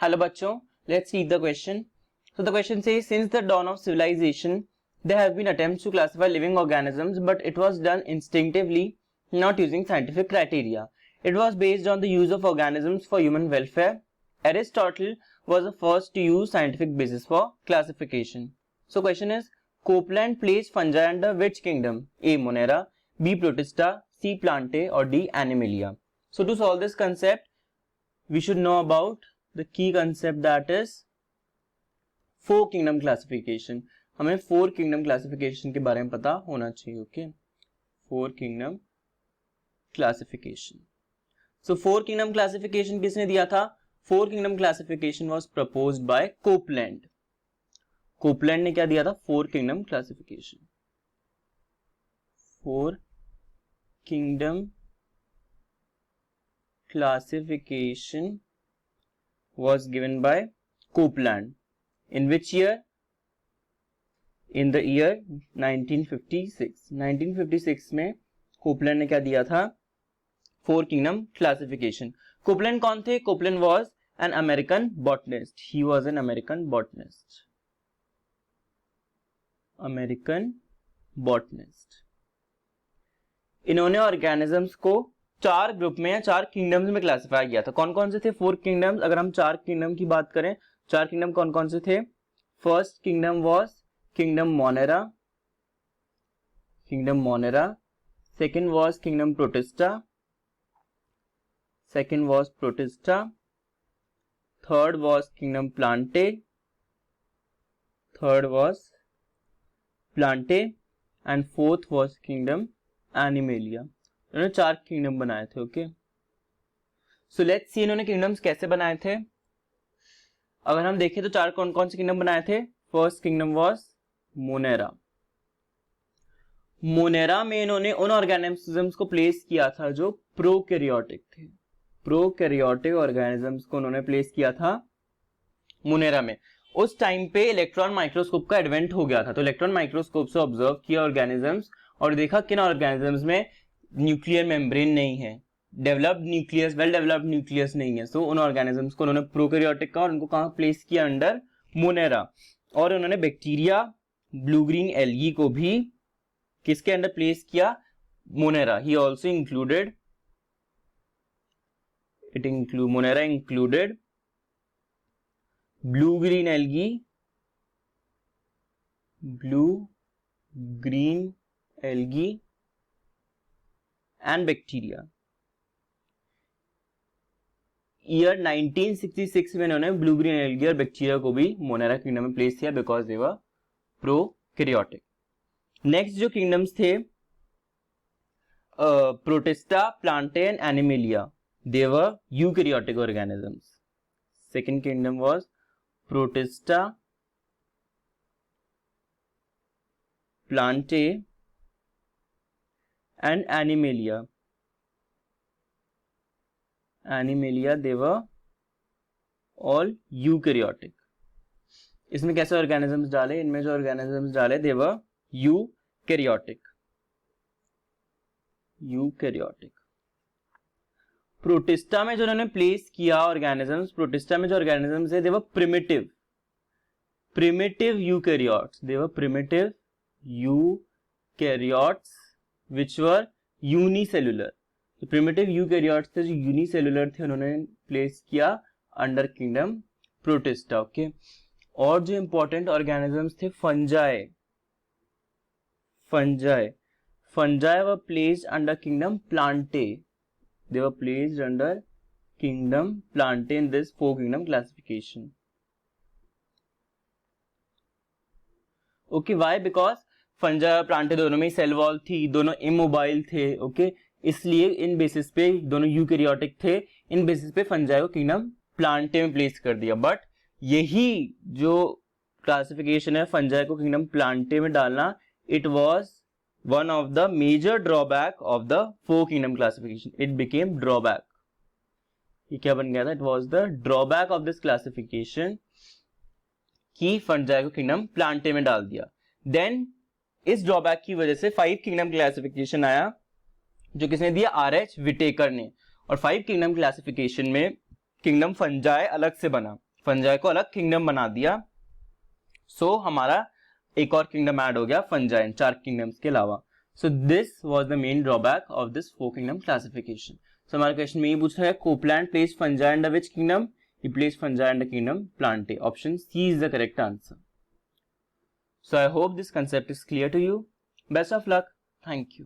Hello bachcho, let's read the question. So the question says, since the dawn of civilization, there have been attempts to classify living organisms, but it was done instinctively, not using scientific criteria. It was based on the use of organisms for human welfare. Aristotle was the first to use scientific basis for classification. So question is, Copeland placed fungi under which kingdom? A. Monera, B. Protista, C. Plantae, or D. Animalia. So to solve this concept, we should know about the key concept, that is four kingdom classification. हमें four kingdom classification के बारे में पता होना चाहिए. Okay, four kingdom classification. So four kingdom classification किसने दिया था? Four kingdom classification was proposed by Copeland. Copeland ने क्या दिया था? Four kingdom classification. Four kingdom classification was given by Copeland. In which year? In the year 1956. 1956 में Copeland ने क्या दिया था? Four kingdom classification. कोपलैंड कौन थे? Copeland was an American botanist. He was an American botanist. American botanist. इन्होंने organisms को चार ग्रुप में या चार किंगडम्स में क्लासिफाई किया था. कौन कौन से थे? Four kingdoms. अगर हम चार किंगडम की बात करें, चार किंगडम कौन कौन से थे? First kingdom was kingdom Monera. Kingdom Monera. Second was kingdom protista. Second was protista. Third was kingdom Plantae. Third was Plantae. And fourth was kingdom animalia. इन्होंने चार किंगडम बनाए थे. ओके, सो लेट्स सी इन्होंने kingdoms कैसे बनाए थे. अगर हम देखें तो चार कौन कौन से किंगडम बनाए थे. First kingdom was Monera. Monera में इन्होंने उन ऑर्गेनिजम्स को प्लेस किया था जो प्रोकैरियोटिक थे. प्रोकैरियोटिक ऑर्गेनिजम्स को उन्होंने प्लेस किया था मोनेरा में. उस टाइम पे इलेक्ट्रॉन माइक्रोस्कोप का एडवेंट हो गया था, तो इलेक्ट्रॉन माइक्रोस्कोप से ऑब्जर्व किया ऑर्गेनिजम्स और देखा किन ऑर्गेनिजम्स में न्यूक्लियर मेम्ब्रेन नहीं है, developed nucleus, well developed nucleus नहीं है. सो उन ऑर्गेनिजम्स को उन्होंने प्रोकैरियोटिक का और उनको कहां प्लेस किया? Under Monera. और उन्होंने बैक्टीरिया, ब्लू ग्रीन एल्गी को भी किसके अंडर प्लेस किया? Monera. He also included, Monera included blue green algae, blue green algae and bacteria. Year 1966 में इन्होंने ब्लू ग्रीन एल्गी और बैक्टीरिया को भी मोनेरा किंगडम में प्लेस किया because they were prokaryotic. Next जो किंगडम्स थे, protista, Plantae and animalia, they were eukaryotic organisms. Second kingdom was protista, Plantae and Animalia. Animalia, they were all eukaryotic. इसमें कैसे organisms डाले? इनमें जो ऑर्गेनिजम्स डाले they were eukaryotic. Eukaryotic. Protista में जो उन्होंने प्लेस किया ऑर्गेनिजम्स, प्रोटिस्टा में जो ऑर्गेनिजम्स है they were primitive eukaryotes. They were primitive eukaryotes which were unicellular. तो primitive eukaryotes थे जो unicellular थे, उन्होंने प्लेस किया अंडर किंगडम प्रोटिस्टा. ओके, और जो इंपॉर्टेंट ऑर्गेनिजम्स थे fungi. Fungi were placed under kingdom Plantae. They were placed under kingdom Plantae in this four kingdom classification. Okay, why? Because फंजा Plantae दोनों में सेल वॉल थी, दोनों immobile थे. Okay, इसलिए इन basis पे दोनों यूकैरियोटिक थे. इन बेसिस पे फंजाई को किंगडम प्लांटे में प्लेस कर दिया. बट यही जो क्लासिफिकेशन है फंजाई को किंगडम प्लांटे में डालना, it was one of the major drawback of the four kingdom classification. It became drawback. ये क्या बन गया था? It was the drawback of this classification कि फंजाई को किंगडम प्लांटे में डाल दिया. देन इस ड्रॉबैक की वजह से फाइव किंगडम क्लासिफिकेशन आया जो किसने दिया? आर.एच. विटेकर ने. और फाइव किंगडम क्लासिफिकेशन में किंगडम फंजाई अलग से बना. फंजाई को अलग किंगडम बना दिया, सो हमारा एक और किंगडम ऐड हो गया फंजाई, 4 किंगडम्स के अलावा। So this was the main drawback of this 4 kingdom classification. So हमारे क्वेश्चन में ये पूछ रहा है Copeland place fungi under which kingdom? He placed fungi under kingdom Plantae. Option C is the correct answer. So I hope this concept is clear to you. Best of luck. Thank you.